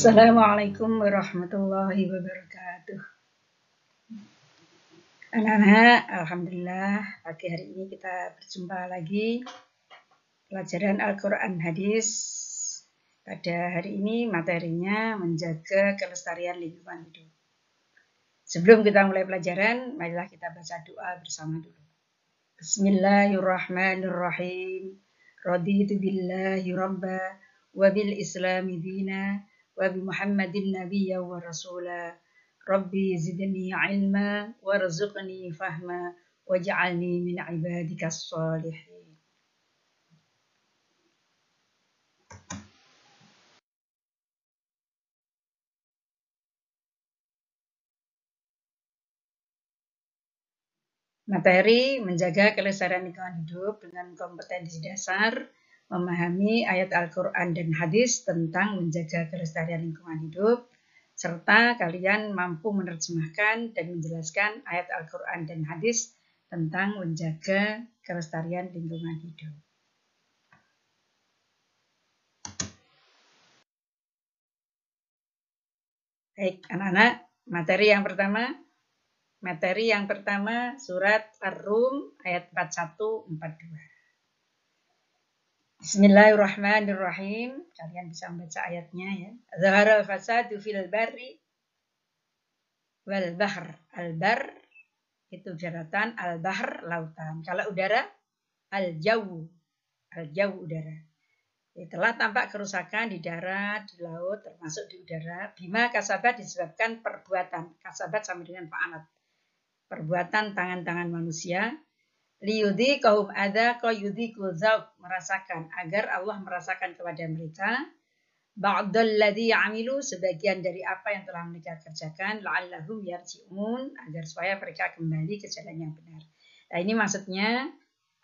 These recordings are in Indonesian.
Assalamualaikum warahmatullahi wabarakatuh. Anak-anak, alhamdulillah pagi hari ini kita berjumpa lagi pelajaran Al-Quran Hadis. Pada hari ini materinya menjaga kelestarian lingkungan hidup. Sebelum kita mulai pelajaran, marilah kita baca doa bersama dulu. Bismillahirrahmanirrahim. Raditu billahi rabba wa bil islami dina wa bi Muhammadin nabiyya wa rasula. Rabbi zidni ilma warzuqni fahma waj'alni min ibadikas sholihin. Materi menjaga kelestarian lingkungan hidup dengan kompetensi dasar, memahami ayat Al-Quran dan hadis tentang menjaga kelestarian lingkungan hidup, serta kalian mampu menerjemahkan dan menjelaskan ayat Al-Quran dan hadis tentang menjaga kelestarian lingkungan hidup. Baik, anak-anak, materi yang pertama surat Ar-Rum ayat 41-42. Bismillahirrahmanirrahim. Kalian bisa membaca ayatnya ya. Zahara fasadu fil barri wal bahr. Al-bar itu daratan, al-bahr lautan. Kalau udara, al-jawu. Al-jawu udara. Telah tampak kerusakan di darat, di laut, termasuk di udara. Bima kasabat disebabkan perbuatan. Kasabat sama dengan fa'alat. Perbuatan tangan-tangan manusia. Liyudhi kaum ada yudhi kuzauk, merasakan, agar Allah merasakan kepada mereka ba'dal ladzi amilu, sebagian dari apa yang telah mereka kerjakan, la'allahum yarji'un, agar supaya mereka kembali ke jalan yang benar. Nah, ini maksudnya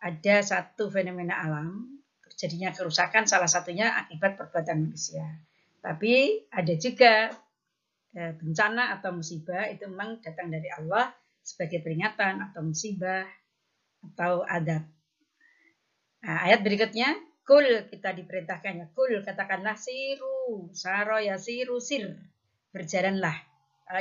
ada satu fenomena alam, terjadinya kerusakan, salah satunya akibat perbuatan manusia. Tapi ada juga bencana atau musibah, itu memang datang dari Allah sebagai peringatan atau musibah atau adab. Nah, ayat berikutnya, kul, kita diperintahkannya, kul, katakanlah siru, saro ya siru sir, berjalanlah.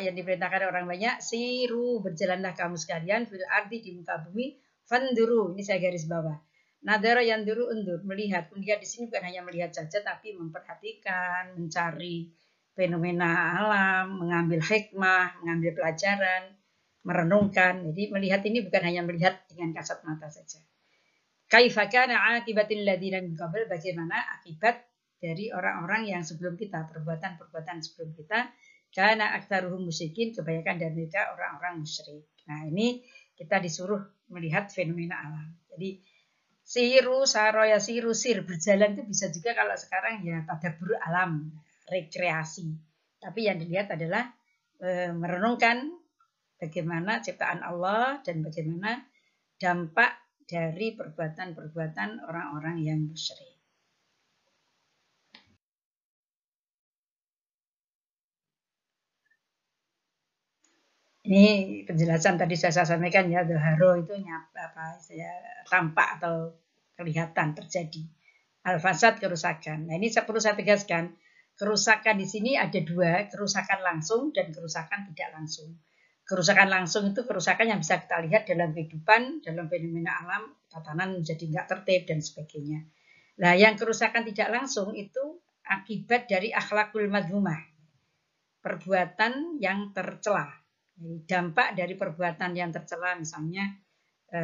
Yang diperintahkan orang banyak, siru, berjalanlah kamu sekalian, fil ardi, di muka bumi, fanduru, ini saya garis bawah. Nadara yang duru undur, melihat di sini bukan hanya melihat saja, tapi memperhatikan, mencari fenomena alam, mengambil hikmah, mengambil pelajaran, merenungkan. Jadi melihat ini bukan hanya melihat dengan kasat mata saja. Kaifa kana aqibatil ladzina min qabl, bagaimana akibat dari orang-orang yang sebelum kita, perbuatan-perbuatan sebelum kita, kana aktsaruhum musyrikin, kebanyakan dari mereka orang-orang musyrik. Nah, ini kita disuruh melihat fenomena alam. Jadi siru saro ya siru sir, berjalan itu bisa juga kalau sekarang ya tadabbur alam, rekreasi. Tapi yang dilihat adalah merenungkan bagaimana ciptaan Allah dan bagaimana dampak dari perbuatan-perbuatan orang-orang yang musyrik. Ini penjelasan tadi saya sampaikan ya, dhaharo itu tampak atau kelihatan terjadi. Al-fasad, kerusakan. Nah, ini perlu saya tegaskan, kerusakan di sini ada dua, kerusakan langsung dan kerusakan tidak langsung. Kerusakan langsung itu kerusakan yang bisa kita lihat dalam kehidupan, dalam fenomena alam, tatanan menjadi nggak tertib dan sebagainya. Nah, yang kerusakan tidak langsung itu akibat dari akhlakul madhumah, perbuatan yang tercela. Dampak dari perbuatan yang tercela, misalnya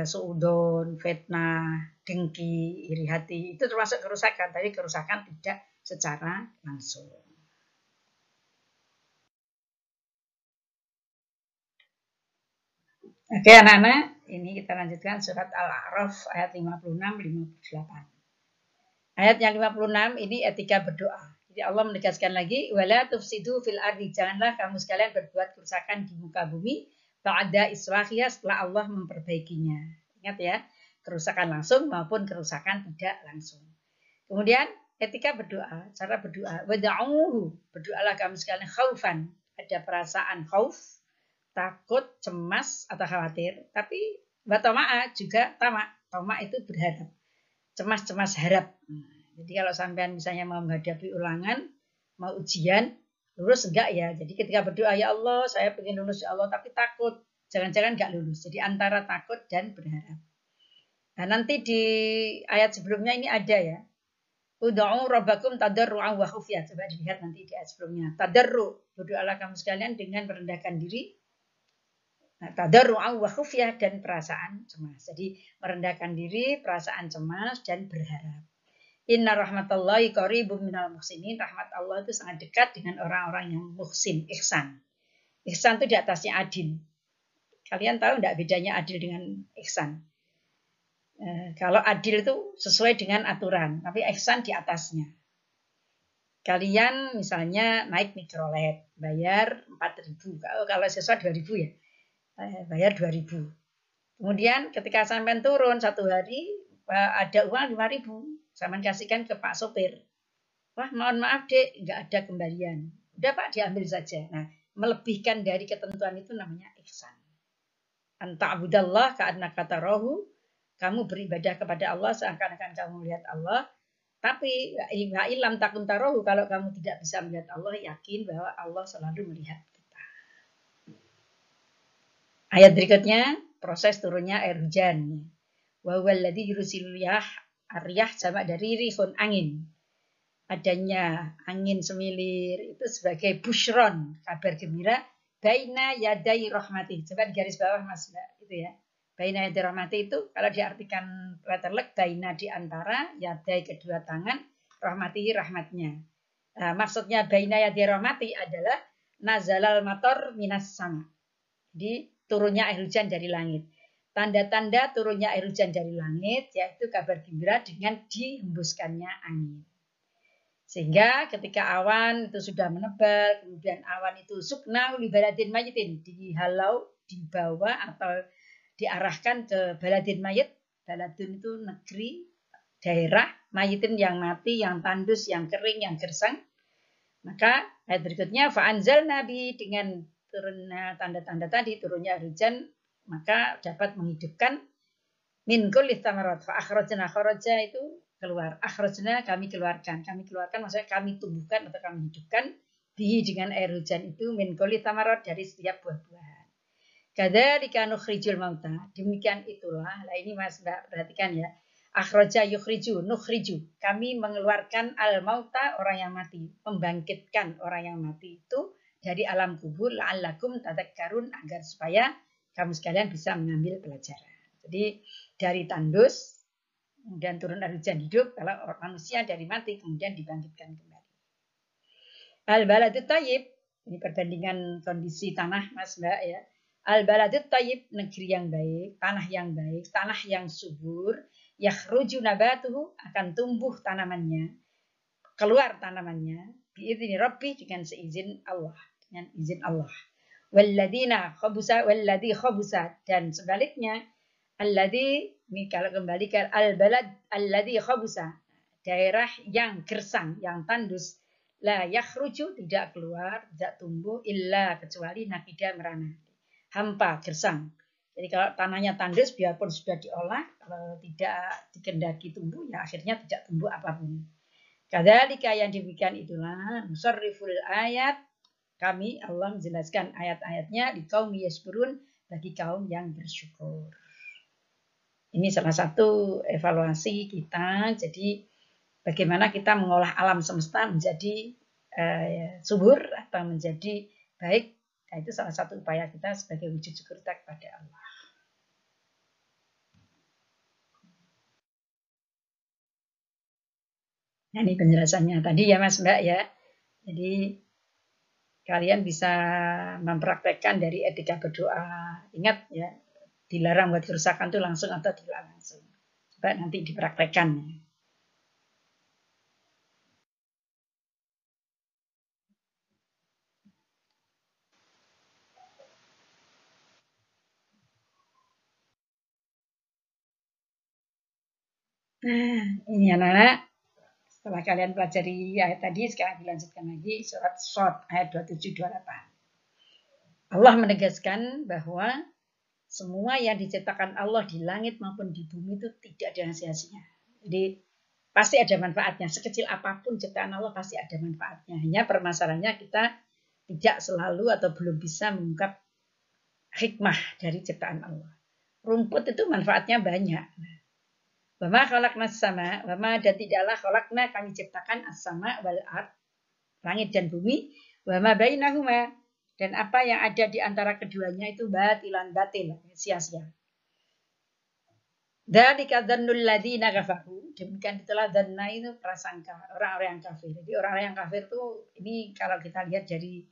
suudon, fitnah, dengki, iri hati, itu termasuk kerusakan, tapi kerusakan tidak secara langsung. Oke anak-anak, ini kita lanjutkan surat Al-A'raf ayat 56-58. Ayat yang 56 ini etika berdoa. Jadi Allah menegaskan lagi, wala tufsidu fil ardi, janganlah kamu sekalian berbuat kerusakan di muka bumi ba'da islahiha, setelah Allah memperbaikinya. Ingat ya, kerusakan langsung maupun kerusakan tidak langsung. Kemudian etika berdoa, cara berdoa, wada'uhu, berdoalah kamu sekalian khaufan, ada perasaan khauf, takut, cemas, atau khawatir. Tapi watama'a juga tamak. Tamak itu berharap. Cemas-cemas harap. Jadi kalau sampean misalnya mau menghadapi ulangan, mau ujian, lulus enggak ya. Jadi ketika berdoa, ya Allah saya pengen lulus ya Allah tapi takut, jangan-jangan enggak lulus. Jadi antara takut dan berharap. Nah nanti di ayat sebelumnya ini ada ya, ud'u rabbakum tadarru'an wa khufyah. Coba dilihat nanti di ayat sebelumnya. Tadarru, berdoalah kamu sekalian dengan merendahkan diri. Nah, tadarru'an wa khufyah dan perasaan cemas. Jadi merendahkan diri, perasaan cemas dan berharap. Inna rahmatallahi qaribum minal muhsinin. Rahmat Allah itu sangat dekat dengan orang-orang yang muhsin, ihsan. Ihsan itu di atasnya adil. Kalian tahu enggak bedanya adil dengan ihsan? Kalau adil itu sesuai dengan aturan, tapi ihsan di atasnya. Kalian misalnya naik mikrolet, bayar 4.000. Kalau siswa 2.000 ya, bayar 2.000. Kemudian ketika sampai turun satu hari, ada uang 5.000. Sampai kasihkan ke Pak sopir. Wah, mohon maaf dek, nggak ada kembalian. Udah Pak, diambil saja. Nah, melebihkan dari ketentuan itu namanya ihsan. Anta'budallah ka'annaka tarahu. Kamu beribadah kepada Allah seakan-akan kamu melihat Allah. Tapi ilam takun tarahu, kalau kamu tidak bisa melihat Allah, yakin bahwa Allah selalu melihat kita. Ayat berikutnya, proses turunnya air hujan. Wa huwallazi yursilul riyah jamak dari rihun, angin. Adanya angin semilir itu sebagai bushron, kabar gembira, baina yadai rahmati. Coba di garis bawah Mas Mbak, itu ya. Baina yadai rahmati itu kalau diartikan letterlek, baina di antara, yadai kedua tangan, rahmati rahmatnya. Nah, maksudnya baina yadai rahmati adalah nazalal mator minas sama. Jadi turunnya air hujan dari langit. Tanda-tanda turunnya air hujan dari langit yaitu kabar gembira dengan dihembuskannya angin. Sehingga ketika awan itu sudah menebal, kemudian awan itu sukna li baladin mayitin, dihalau, dibawa atau diarahkan ke baladin mayit. Baladun itu negeri, daerah, mayitin yang mati, yang tandus, yang kering, yang gersang. Maka ayat berikutnya fa'anzal nabi, dengan turunnya tanda-tanda tadi, turunnya hujan, maka dapat menghidupkan min kulli thamarat. Fa akhrajna, kharaja itu keluar. Akhrajna kami keluarkan. Kami keluarkan maksudnya kami tumbuhkan atau kami hidupkan bihi dengan air hujan itu min kulli thamarat, dari setiap buah-buahan. Kadzalika nukhrijul mauta. Demikian itulah. Nah ini Mas Mbak perhatikan ya. Akhraja yukhriju, nukhriju. Kami mengeluarkan al-mauta, orang yang mati. Membangkitkan orang yang mati itu dari alam kubur, la'allakum tadakkarun, agar supaya kamu sekalian bisa mengambil pelajaran. Jadi dari tandus, kemudian turun air hujan hidup, kalau manusia dari mati, kemudian dibangkitkan kembali. Al-baladut tayyib, ini perbandingan kondisi tanah Mas Mbak ya. Al-baladut tayyib, negeri yang baik, tanah yang subur, yakhruju nabatuhu, akan tumbuh tanamannya, keluar tanamannya, biizni Rabbi, dengan seizin Allah, dengan izin Allah. Walladina khabusa, walladhi khabusa, dan sebaliknya, alladhi, ini kalau kembali ke al-balad, alladhi khabusa, daerah yang gersang, yang tandus, la yakhruju, tidak keluar, tidak tumbuh, illa, kecuali nakida, merana, hampa, gersang. Jadi kalau tanahnya tandus, biarpun sudah diolah, kalau tidak dikendaki tumbuh, ya akhirnya tidak tumbuh apapun. Kadzalika, yang demikian itulah, nusarriful ayat, kami Allah menjelaskan ayat-ayatnya di kaum yaskurun, bagi kaum yang bersyukur. Ini salah satu evaluasi kita. Jadi bagaimana kita mengolah alam semesta menjadi subur atau menjadi baik. Nah, itu salah satu upaya kita sebagai wujud syukur kita kepada Allah. Nah, ini penjelasannya tadi ya Mas Mbak ya. Jadi kalian bisa mempraktekkan dari etika berdoa. Ingat ya, dilarang buat kerusakan itu langsung atau tidak langsung. Coba nanti dipraktekkan. Nah, ini anak-anak. Setelah kalian pelajari ayat tadi, sekarang dilanjutkan lagi surat Shad ayat 27-28. Allah menegaskan bahwa semua yang diciptakan Allah di langit maupun di bumi itu tidak ada sia-sia. Jadi pasti ada manfaatnya. Sekecil apapun ciptaan Allah pasti ada manfaatnya. Hanya permasalahannya kita tidak selalu atau belum bisa mengungkap hikmah dari ciptaan Allah. Rumput itu manfaatnya banyak. Wama khalaqna sama, wama dan tidaklah khalaqna kami ciptakan as-sama wal ard, langit dan bumi, wama bainahuma dan apa yang ada di antara keduanya itu batilan batil, sia-sia. Dzalika dzannul ladzina kafaru, demikian itulah dzanna itu prasangka orang-orang yang kafir. Jadi orang-orang yang kafir itu ini kalau kita lihat dari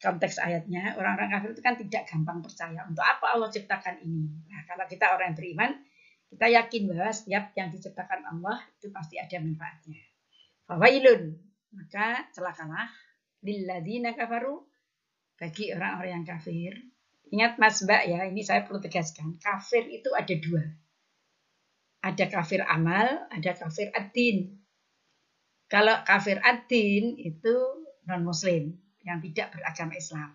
konteks ayatnya, orang-orang kafir itu kan tidak gampang percaya. Untuk apa Allah ciptakan ini? Nah, kalau kita orang yang beriman, kita yakin bahwa setiap yang diciptakan Allah itu pasti ada manfaatnya. Fawailun, maka celakalah lilladzina kafaru, bagi orang-orang yang kafir. Ingat Mas Mbak ya, ini saya perlu tegaskan, kafir itu ada dua. Ada kafir amal, ada kafir ad-din. Kalau kafir ad-din itu non-muslim, yang tidak beragama Islam.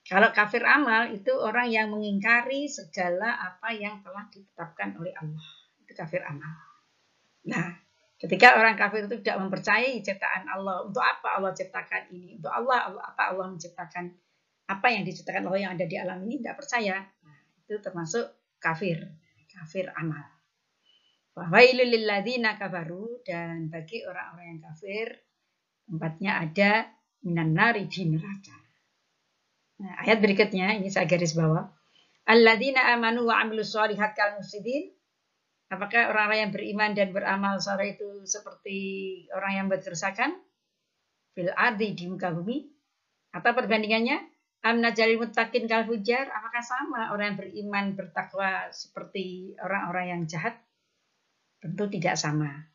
Kalau kafir amal itu orang yang mengingkari segala apa yang telah ditetapkan oleh Allah. Itu kafir amal. Nah, ketika orang kafir itu tidak mempercayai ciptaan Allah, untuk apa Allah ciptakan ini? Untuk apa Allah menciptakan apa yang diciptakan Allah yang ada di alam ini? Tidak percaya. Nah, itu termasuk kafir amal. Wailul lil ladzina kafaru, dan bagi orang-orang yang kafir tempatnya ada minan nari di neraka. Nah, ayat berikutnya ini saya garis bawah. Alladzina amanu wa amilus sholihat kal mufsidin. Apakah orang-orang yang beriman dan beramal saleh itu seperti orang yang berkerusakan fil ardi, di muka bumi? Atau perbandingannya am najalil muttaqin kal fujar? Apakah sama orang yang beriman bertakwa seperti orang-orang yang jahat? Tentu tidak sama.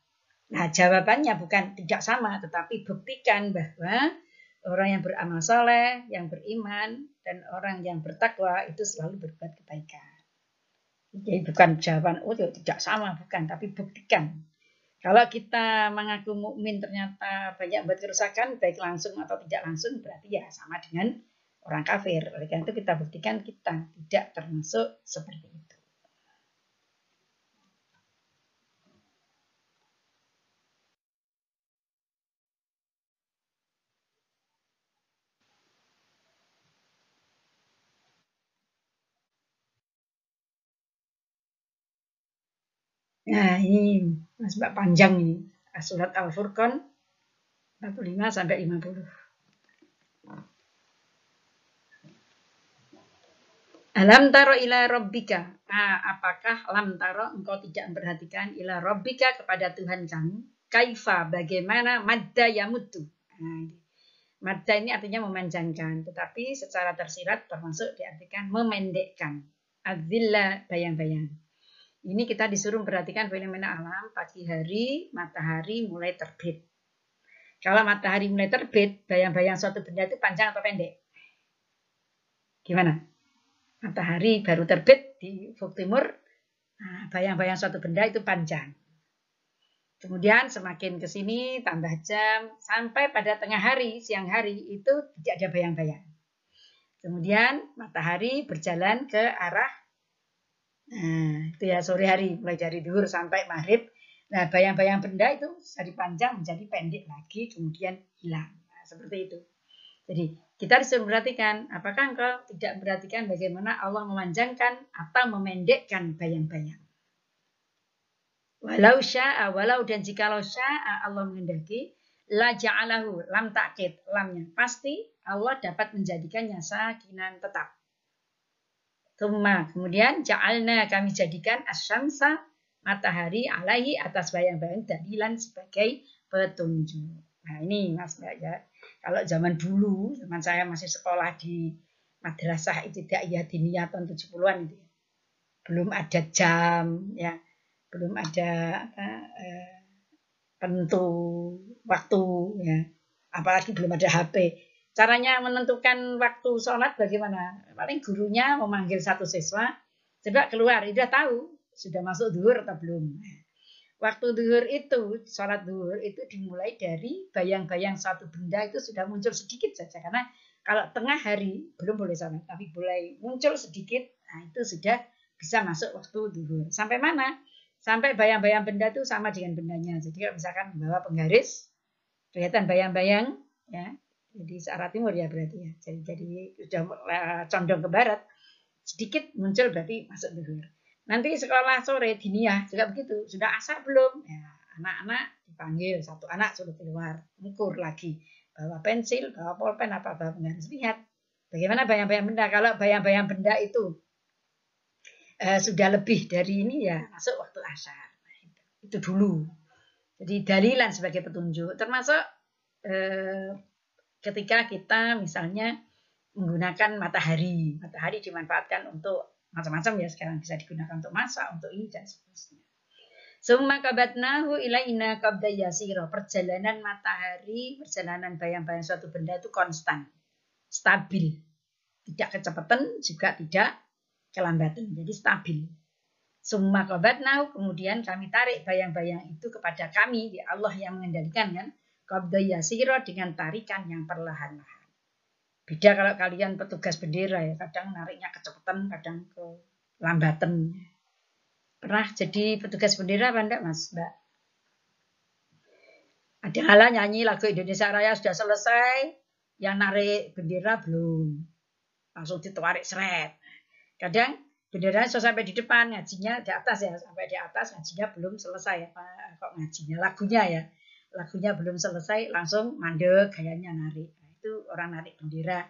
Nah, jawabannya bukan tidak sama, tetapi buktikan bahwa orang yang beramal soleh, yang beriman, dan orang yang bertakwa itu selalu berbuat kebaikan. Jadi bukan jawaban, oh tidak sama, bukan, tapi buktikan. Kalau kita mengaku mukmin ternyata banyak buat kerusakan, baik langsung atau tidak langsung, berarti ya sama dengan orang kafir. Oleh karena itu kita buktikan kita tidak termasuk seperti itu. Nah, ini Mas Mbak panjang ini. Surat Al-Furqan 45 sampai 50. Alam taro ila rabbika. Apakah lam taro engkau tidak memperhatikan ila rabbika kepada Tuhan kamu? Kaifa, bagaimana madda yamutu. Madda ini artinya memanjangkan, tetapi secara tersirat termasuk diartikan memendekkan. Adzilla, bayang-bayang. Ini kita disuruh memperhatikan fenomena alam pagi hari, matahari mulai terbit. Kalau matahari mulai terbit, bayang-bayang suatu benda itu panjang atau pendek? Gimana? Matahari baru terbit di ufuk timur, bayang-bayang suatu benda itu panjang. Kemudian semakin ke sini tambah jam, sampai pada tengah hari, siang hari itu tidak ada bayang-bayang. Kemudian matahari berjalan ke arah itu ya sore hari, mulai dari zuhur sampai maghrib. Nah, bayang-bayang benda itu dari panjang menjadi pendek lagi, kemudian hilang. Nah, seperti itu. Jadi, kita disuruh memperhatikan, apakah engkau tidak memperhatikan bagaimana Allah memanjangkan atau memendekkan bayang-bayang. Walau sya'a, walau dan jikalau sya'a Allah menghendaki, la ja'alahu, lam takkid, lamnya. Pasti Allah dapat menjadikannya sakinan tetap. Kemudian ja'alna, kami jadikan asyamsa, matahari alaihi, atas bayang-bayang dalilan sebagai petunjuk. Nah ini Mas Mbak ya, kalau zaman dulu, zaman saya masih sekolah di madrasah ibtidaiyah diniyah tahun 70-an itu ya. Belum ada jam ya, belum ada penentu waktu ya, apalagi belum ada HP. Caranya menentukan waktu sholat bagaimana? Paling gurunya memanggil satu siswa, coba keluar, dia tahu sudah masuk zuhur atau belum. Waktu zuhur itu, sholat zuhur itu dimulai dari bayang-bayang satu benda itu sudah muncul sedikit saja. Karena kalau tengah hari belum boleh sholat, tapi boleh muncul sedikit, nah itu sudah bisa masuk waktu zuhur. Sampai mana? Sampai bayang-bayang benda itu sama dengan bendanya. Jadi kalau misalkan membawa penggaris, kelihatan bayang-bayang, ya, Jadi searah timur ya berarti ya. Jadi sudah condong ke barat, sedikit muncul berarti masuk zuhur. Nanti sekolah sore diniyah juga begitu. Sudah asar belum? Ya, anak-anak dipanggil, satu anak suruh keluar, ukur lagi. Bawa pensil, bawa pulpen, apa-apa. Harus lihat bagaimana bayang-bayang benda. Kalau bayang-bayang benda itu sudah lebih dari ini ya masuk waktu asar. Itu dulu. Jadi dalilan sebagai petunjuk. Termasuk ketika kita misalnya menggunakan matahari. Matahari dimanfaatkan untuk macam-macam ya, sekarang bisa digunakan untuk masak, untuk ini dan seterusnya. Summa kabatnahu ilaina qabda yasira. Perjalanan matahari, perjalanan bayang-bayang suatu benda itu konstan, stabil. Tidak kecepatan, juga tidak kelambatan. Jadi stabil. Summa kabatnahu, kemudian kami tarik bayang-bayang itu kepada kami, di Allah yang mengendalikan kan. Qabda yasira, dengan tarikan yang perlahan-lahan. Beda kalau kalian petugas bendera ya, kadang nariknya kecepatan, kadang kelambatan. Pernah jadi petugas bendera apa enggak, Mas, Mbak? Ada hal nyanyi lagu Indonesia Raya sudah selesai, yang narik bendera belum. Langsung ditarik seret. Kadang bendera sudah sampai di depan, ngajinya di atas ya, sampai di atas ngajinya belum selesai. Apa kok ngajinya? Lagunya ya. Lagunya belum selesai, langsung mandek gayanya narik. Itu orang narik bendera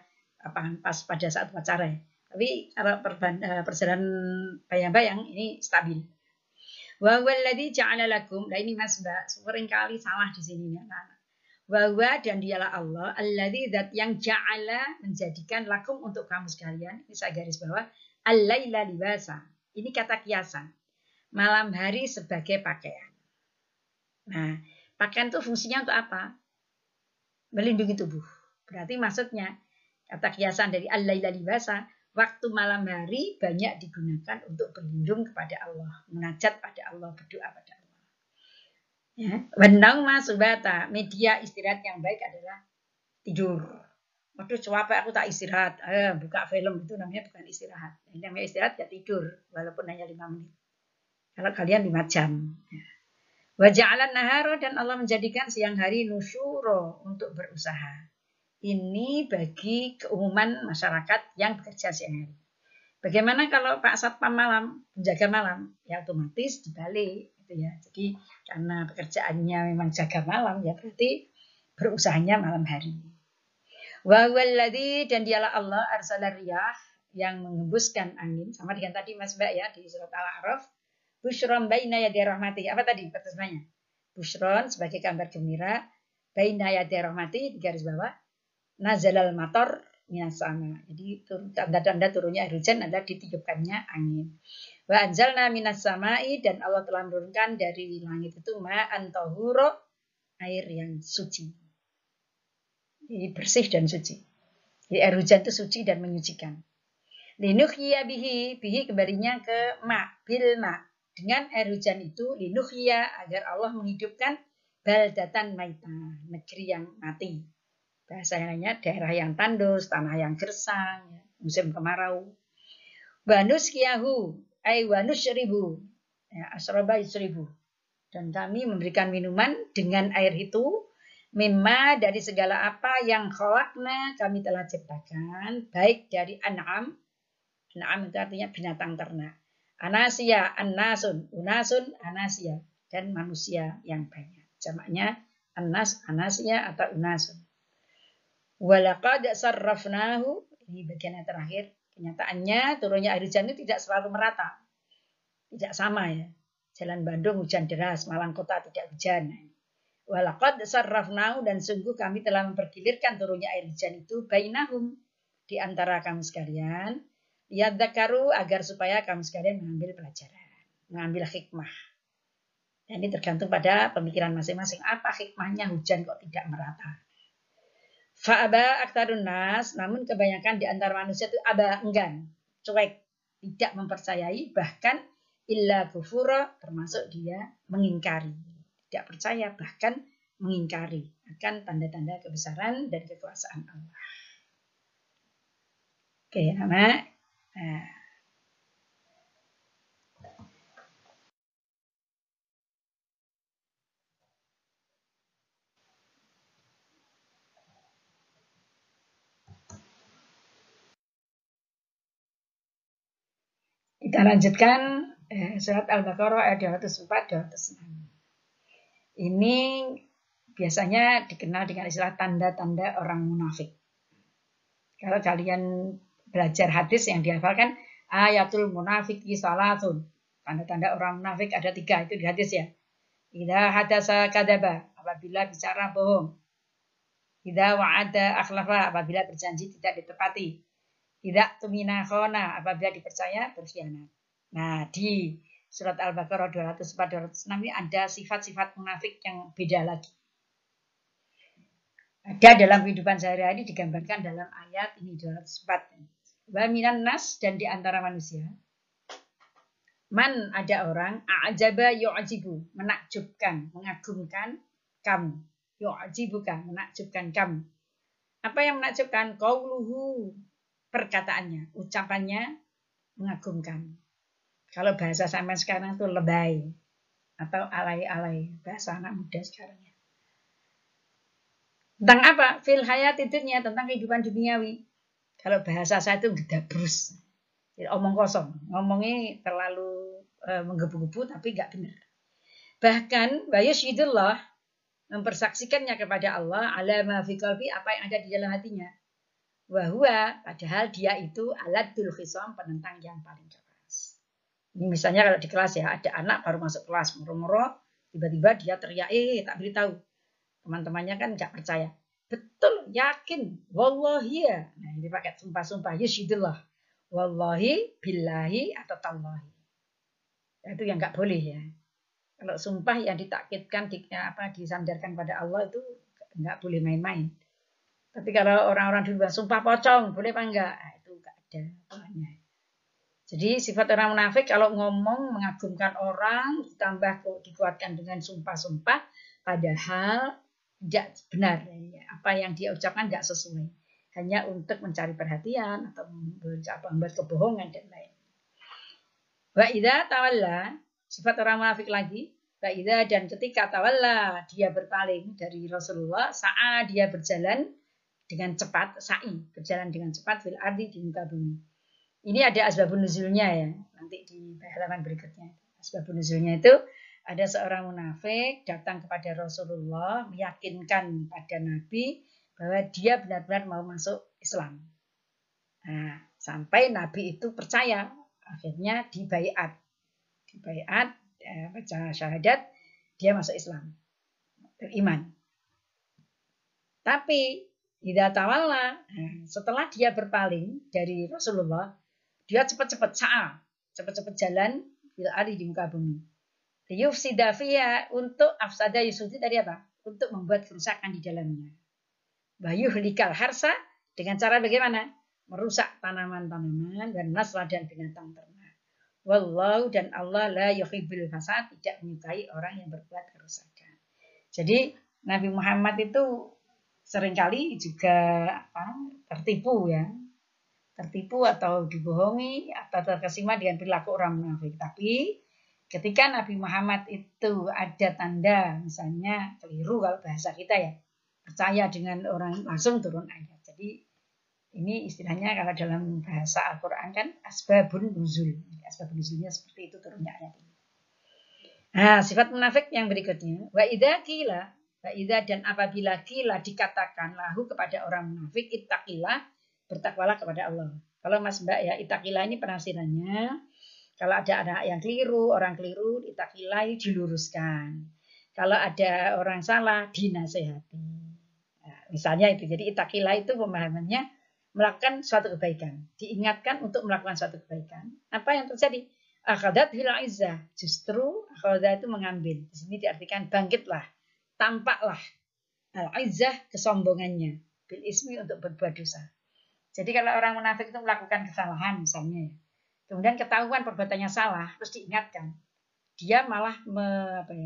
pas pada saat upacara ya. Tapi kalau perjalanan bayang-bayang ini stabil. Wa walladzi ja'ala lakum. Nah ini Mas Mbak, sering kali salah di sini ya. Wa dan dialah Allah alladzi zat yang ja'ala, menjadikan lakum untuk kamu sekalian. Ini saya garis bawah, al-laila libasa. Ini kata kiasan. Malam hari sebagai pakaian. Nah, pakaian itu fungsinya untuk apa? Melindungi tubuh. Berarti maksudnya kata kiasan dari al-laila libasa, waktu malam hari banyak digunakan untuk berlindung kepada Allah, munajat pada Allah, berdoa pada Allah. Ya, wenang masubata, media istirahat yang baik adalah tidur. Waduh, capek aku tak istirahat. Buka film itu namanya bukan istirahat. Ini namanya istirahat ya tidur, walaupun hanya 5 menit. Kalau kalian 5 jam. Ya. Wa ja'alan nahara, dan Allah menjadikan siang hari nusyuro, untuk berusaha. Ini bagi keumuman masyarakat yang bekerja siang hari. Bagaimana kalau Pak Satpam malam, penjaga malam? Ya otomatis dibalik gitu ya. Jadi karena pekerjaannya memang jaga malam ya berarti berusahanya malam hari. Wa walladzi, dan dialah Allah arsala riyah, yang mengembuskan angin, sama dengan tadi Mas Mbak ya di surat Al-A'raf. Busyron baina yaday rahmati. Apa tadi terjemahnya? Busyron sebagai kabar gembira, baina yaday rahmati, di garis bawah, nazalal mator minas sama. Jadi tanda-tanda turunnya air hujan adalah ditiupkannya angin. Wa anzalna minas samai, dan Allah telah menurunkan dari langit itu ma'an tahuro, air yang suci. Jadi bersih dan suci. Jadi air hujan itu suci dan menyucikan. Linuhya bihi kembalinya ke ma, bil ma. Dengan air hujan itu linuhya, agar Allah menghidupkan baldatan maita, negeri yang mati. Bahasanya daerah yang tandus, tanah yang gersang, ya, musim kemarau. Wanus kiyahu, wanus ribu, ya, asroba yusribu. Dan kami memberikan minuman dengan air itu, mimma, dari segala apa yang khalaqna, kami telah ciptakan, baik dari an'am. An'am itu artinya binatang ternak. Anasia, annasun, unasun, anasia, dan manusia yang banyak. Jamaknya anas, anasia, atau unasun. Walaqad sarrafnahu, ini bagian yang terakhir. Kenyataannya turunnya air hujan itu tidak selalu merata. Tidak sama ya. Jalan Bandung hujan deras, Malang kota tidak hujan. Walaqad sarrafnahu, dan sungguh kami telah mempergilirkan turunnya air hujan itu bainahum, di antara kamu sekalian. Yadzakaru, agar supaya kamu sekalian mengambil pelajaran, mengambil hikmah. Dan ini tergantung pada pemikiran masing-masing. Apa hikmahnya hujan kok tidak merata? Fa'aba aktarun nas, namun kebanyakan di antara manusia itu enggan, cuek, tidak mempercayai, bahkan illa kufura, termasuk dia mengingkari. Tidak percaya, bahkan mengingkari akan tanda-tanda kebesaran dan kekuasaan Allah. Oke, anak. Nah. Kita lanjutkan surat Al-Baqarah ayat 204-206. Ini biasanya dikenal dengan istilah tanda-tanda orang munafik. Kalau kalian belajar hadis yang dihafalkan, ayatul munafiki salatun. Tanda-tanda orang munafik ada 3, itu di hadis ya. Idza hadasa kadaba, apabila bicara bohong. Idza wa'ada akhlafa, apabila berjanji tidak ditepati. Idza tumina khana, apabila dipercaya berkhianat. Nah, di surat Al-Baqarah 204-206 ini ada sifat-sifat munafik yang beda lagi. Ada dalam kehidupan sehari-hari digambarkan dalam ayat ini 204. Wa minan nas, dan di antara manusia. Man, ada orang, a'jaba yu'jibu, menakjubkan, mengagumkan kamu. Yu'jibuka, menakjubkan kamu. Apa yang menakjubkan? Qauluhu, perkataannya, ucapannya mengagumkan. Kalau bahasa sampai sekarang itu lebay atau alay-alay, bahasa anak muda sekarang. Tentang apa? Fil hayat dunya, tentang kehidupan duniawi. Kalau bahasa saya itu gedabrus. Omong kosong, ngomongnya terlalu menggebu-gebu tapi nggak benar. Bahkan wayusyidullah, mempersaksikannya kepada Allah ala ma fi qalbi, apa yang ada di dalam hatinya. Wahwa, padahal dia itu aladul khisam, penentang yang paling keras. Ini misalnya kalau di kelas ya, ada anak baru masuk kelas, moro-moro, tiba-tiba dia teriak, tak beritahu. Teman-temannya kan nggak percaya. Betul, yakin, wallahi ya. Nah, ini pakai sumpah-sumpah, yusyidullah. Wallahi, billahi, atau tallahi. Itu yang nggak boleh ya. Kalau sumpah yang ditakkidkan, disandarkan pada Allah itu nggak boleh main-main. Tapi kalau orang-orang dulu sumpah pocong, boleh apa enggak? Itu nggak ada apanya. Jadi sifat orang munafik kalau ngomong mengagumkan orang, ditambah dikuatkan dengan sumpah-sumpah, padahal tidak benar. Apa yang dia ucapkan tidak sesuai. Hanya untuk mencari perhatian atau membuat kebohongan dan lain. Wa idza tawalla, sifat orang munafik lagi. Wa idza, dan ketika tawalla, dia berpaling dari Rasulullah, sa'a, dia berjalan dengan cepat, sa'i, berjalan dengan cepat fil ardi, di muka bumi. Ini ada asbabun nuzulnya ya, nanti di halaman berikutnya. Asbabun nuzulnya itu ada seorang munafik datang kepada Rasulullah, meyakinkan pada Nabi bahwa dia benar-benar mau masuk Islam. Nah, sampai Nabi itu percaya, akhirnya dibaiat, baca syahadat, dia masuk Islam, beriman. Tapi idza tawalla, setelah dia berpaling dari Rasulullah, dia cepat-cepat cepat-cepat jalan bil ari, di muka bumi. Yufsida fiha, untuk afsada yusudi tadi apa? Untuk membuat kerusakan di dalamnya. Bayuhlikal harsa, dengan cara bagaimana? Merusak tanaman-tanaman dan nasla, dan binatang ternak. Wallahu, dan Allah la yuhibbul fasad, tidak menyukai orang yang berbuat kerusakan. Jadi Nabi Muhammad itu seringkali juga tertipu ya. Tertipu atau dibohongi atau terkesima dengan perilaku orang munafik. Tapi ketika Nabi Muhammad itu ada tanda, misalnya keliru kalau bahasa kita ya, percaya dengan orang, langsung turun ayat. Jadi ini istilahnya kalau dalam bahasa Al-Quran kan asbabun nuzul. Asbabun nuzulnya seperti itu turunnya ayat ini. Nah, sifat munafik yang berikutnya, wa idza qila, wa idza, dan apabila qila, dikatakan lahu kepada orang munafik, ittaqillah, bertakwalah kepada Allah. Kalau Mas Mbak ya, ittaqillah ini penafsirannya. Kalau ada anak yang keliru, orang keliru, ittaqillah diluruskan. Kalau ada orang salah, dinasehati. Nah, misalnya itu. Jadi ittaqillah itu pemahamannya melakukan suatu kebaikan. Diingatkan untuk melakukan suatu kebaikan. Apa yang terjadi? Akhadat bil izzah. Justru akhadat itu mengambil. Di sini diartikan bangkitlah, tampaklah al-izzah, kesombongannya, bil ismi, untuk berbuat dosa. Jadi kalau orang munafik itu melakukan kesalahan misalnya, kemudian ketahuan perbuatannya salah, terus diingatkan, dia malah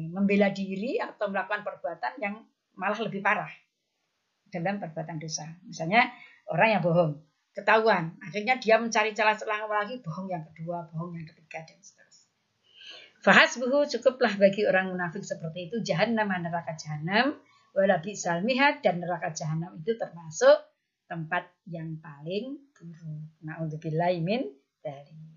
membela diri atau melakukan perbuatan yang malah lebih parah dalam perbuatan dosa. Misalnya orang yang bohong, ketahuan, akhirnya dia mencari celah-celah lagi, bohong yang kedua, bohong yang ketiga, dan seterusnya. Fahasbuhu, cukuplah bagi orang munafik seperti itu jahannam, neraka jahanam, wala bi'sal mihad, dan neraka jahanam itu termasuk tempat yang paling buruk. Na'udzubillahi min dzalik.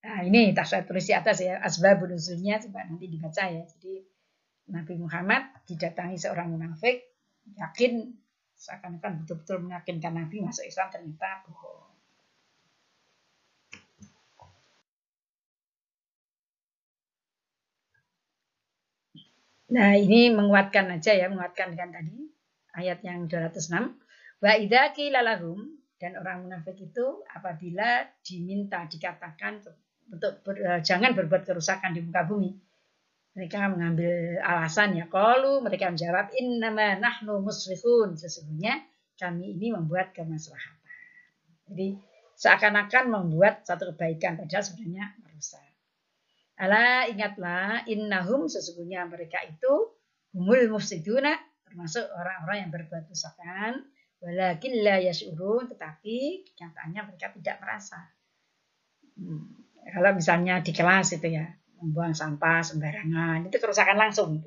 Nah, ini tak saya tulis di atas ya, asbabun nuzulnya coba nanti dibaca ya. Jadi Nabi Muhammad didatangi seorang munafik, yakin seakan-akan betul-betul meyakinkan Nabi masuk Islam, ternyata bohong. Nah, ini menguatkan aja ya, menguatkan dengan tadi ayat yang 206. Wa idza qila lahum, dan orang munafik itu apabila diminta dikatakan untuk jangan berbuat kerusakan di muka bumi. Mereka mengambil alasan ya, qalu, mereka menjawab innama nahnu muslihun, sesungguhnya kami ini membuat kemaslahatan. Jadi seakan-akan membuat satu kebaikan padahal sebenarnya merusak. Ala, ingatlah, innahum, sesungguhnya mereka itu humul mufsiduna, termasuk orang-orang yang berbuat kerusakan, walakin la yash'urun, tetapi kenyataannya mereka tidak merasa. Kalau misalnya di kelas itu ya, membuang sampah sembarangan, itu kerusakan langsung.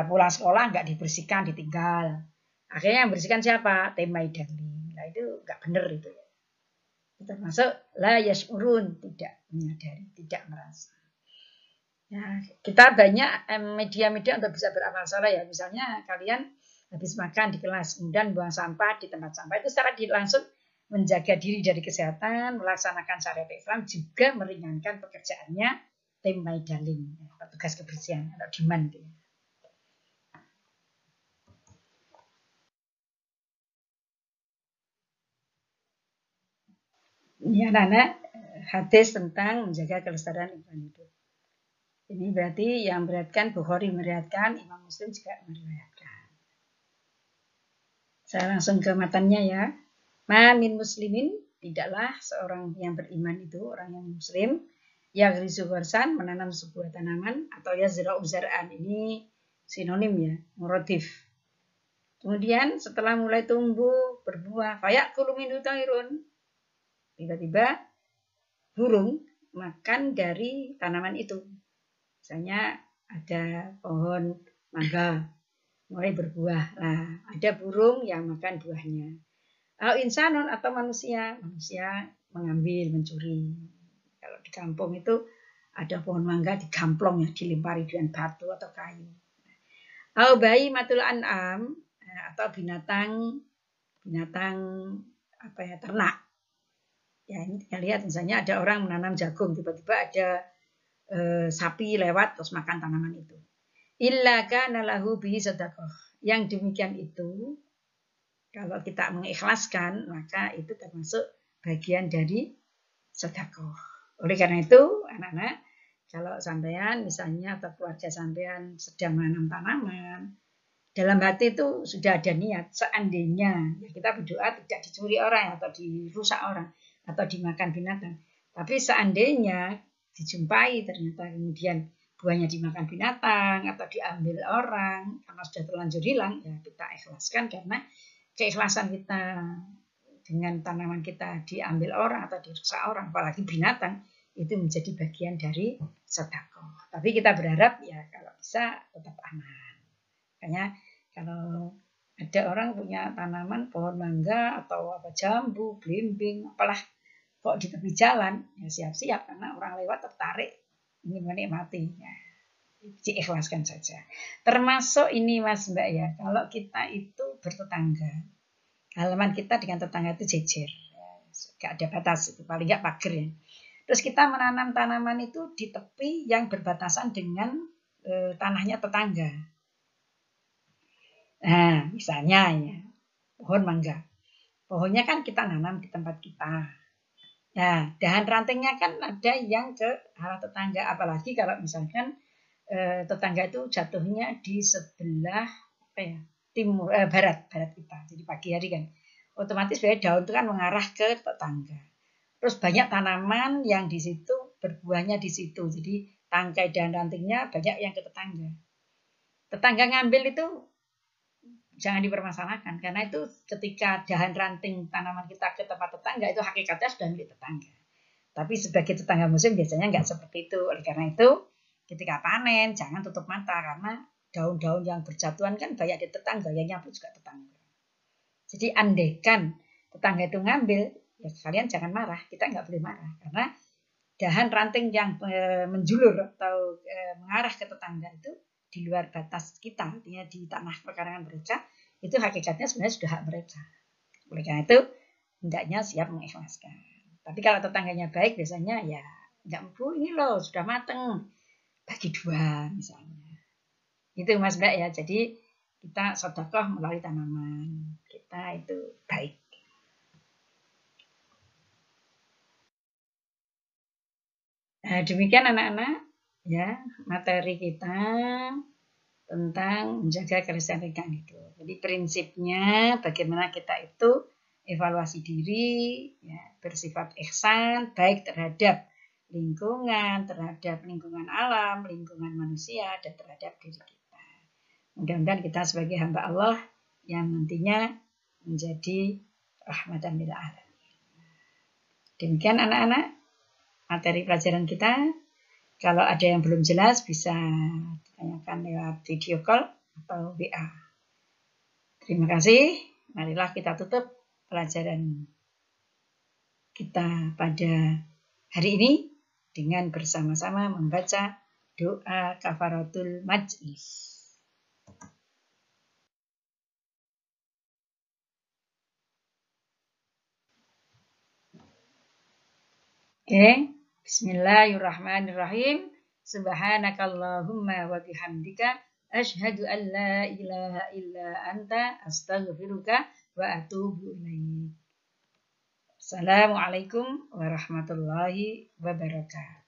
Pulang sekolah nggak dibersihkan, ditinggal. Akhirnya yang bersihkan siapa? Temai Darling. Nah itu nggak benar itu. Termasuk la yash'urun, tidak menyadari, tidak merasa. Nah, kita banyak media-media untuk bisa beramal saleh ya. Misalnya kalian habis makan di kelas, kemudian buang sampah di tempat sampah, itu secara langsung menjaga diri dari kesehatan, melaksanakan syariat Islam, juga meringankan pekerjaannya tim Maidaling, petugas kebersihan atau diman. Ini anak-anak hadis tentang menjaga kelestarian lingkungan hidup. Ini berarti yang meriwayatkan Bukhari meriwayatkan, Imam Muslim juga meriwayatkan. Saya langsung ke matanya ya. Ma min muslimin, tidaklah seorang yang beriman itu, orang yang muslim, yang rizugorsan, menanam sebuah tanaman, atau ya yazra'u zar'an, ini sinonim ya, muradif. Kemudian setelah mulai tumbuh, berbuah, fayakulu minhu tairun, tiba-tiba burung makan dari tanaman itu. Misalnya ada pohon mangga, mulai berbuah. Nah, ada burung yang makan buahnya. Insanun, atau manusia mengambil, mencuri. Kalau di kampung itu ada pohon mangga digamplong ya, dilempari dengan batu atau kayu. Bayi matul an'am, atau binatang apa ya, ternak. Ya, ini kita lihat misalnya ada orang menanam jagung, tiba-tiba ada sapi lewat terus makan tanaman itu. Illa kana lahu bihi sadaqah. Yang demikian itu kalau kita mengikhlaskan, maka itu termasuk bagian dari sedekah. Oleh karena itu, anak-anak, kalau sampean misalnya atau keluarga sampean sedang menanam tanaman, dalam hati itu sudah ada niat, seandainya ya kita berdoa tidak dicuri orang atau dirusak orang atau dimakan binatang. Tapi seandainya dijumpai ternyata kemudian buahnya dimakan binatang atau diambil orang karena sudah terlanjur hilang, ya kita ikhlaskan karena keikhlasan kita dengan tanaman kita diambil orang atau dirusak orang, apalagi binatang, itu menjadi bagian dari sedekah. Tapi kita berharap ya kalau bisa tetap aman. Makanya kalau ada orang punya tanaman pohon mangga atau apa jambu, belimbing, apalah kok di tepi jalan, ya siap-siap karena orang lewat tertarik ingin menikmati. Ya, diikhlaskan saja. Termasuk ini Mas Mbak ya, kalau kita itu bertetangga, halaman kita dengan tetangga itu jejer, gak ada batas itu, paling gak pagar ya. Terus kita menanam tanaman itu di tepi yang berbatasan dengan tanahnya tetangga. Nah, misalnya ya, pohon mangga. Pohonnya kan kita nanam di tempat kita. Nah, dahan rantingnya kan ada yang ke arah tetangga, apalagi kalau misalkan tetangga itu jatuhnya di sebelah apa ya, timur barat kita. Jadi pagi hari kan otomatis daun itu kan mengarah ke tetangga. Terus banyak tanaman yang di situ berbuahnya di situ. Jadi tangkai dan rantingnya banyak yang ke tetangga. Tetangga ngambil itu jangan dipermasalahkan karena itu ketika dahan ranting tanaman kita ke tempat tetangga itu hakikatnya sudah milik tetangga. Tapi sebagai tetangga muslim biasanya nggak seperti itu. Oleh karena itu ketika panen jangan tutup mata karena daun-daun yang berjatuhan kan banyak di tetangga, yang nyapu juga tetangga. Jadi andaikan tetangga itu ngambil, ya kalian jangan marah, kita nggak boleh marah karena dahan ranting yang menjulur atau mengarah ke tetangga itu di luar batas kita, artinya di tanah pekarangan mereka, itu hakikatnya sebenarnya sudah hak mereka. Oleh karena itu, hendaknya siap mengikhlaskan. Tapi kalau tetangganya baik, biasanya ya enggak, Bu, ini loh sudah mateng, bagi 2 misalnya. Itu Mas Mbak ya, jadi kita sedekah melalui tanaman, kita itu baik. Nah, demikian anak-anak ya materi kita tentang menjaga kelestarian hidup. Jadi prinsipnya bagaimana kita itu evaluasi diri, ya, bersifat ihsan baik terhadap lingkungan alam, lingkungan manusia, dan terhadap diri kita. Mudah-mudahan kita sebagai hamba Allah yang nantinya menjadi rahmatan lil alamin. Demikian anak-anak materi pelajaran kita. Kalau ada yang belum jelas bisa ditanyakan lewat video call atau WA. Terima kasih. Marilah kita tutup pelajaran kita pada hari ini dengan bersama-sama membaca doa kafaratul majlis. Oke. Bismillahirrahmanirrahim. Subhanakallahumma wa bihamdika asyhadu an la ilaha illa anta astaghfiruka wa atubu ilaik. Assalamualaikum warahmatullahi wabarakatuh.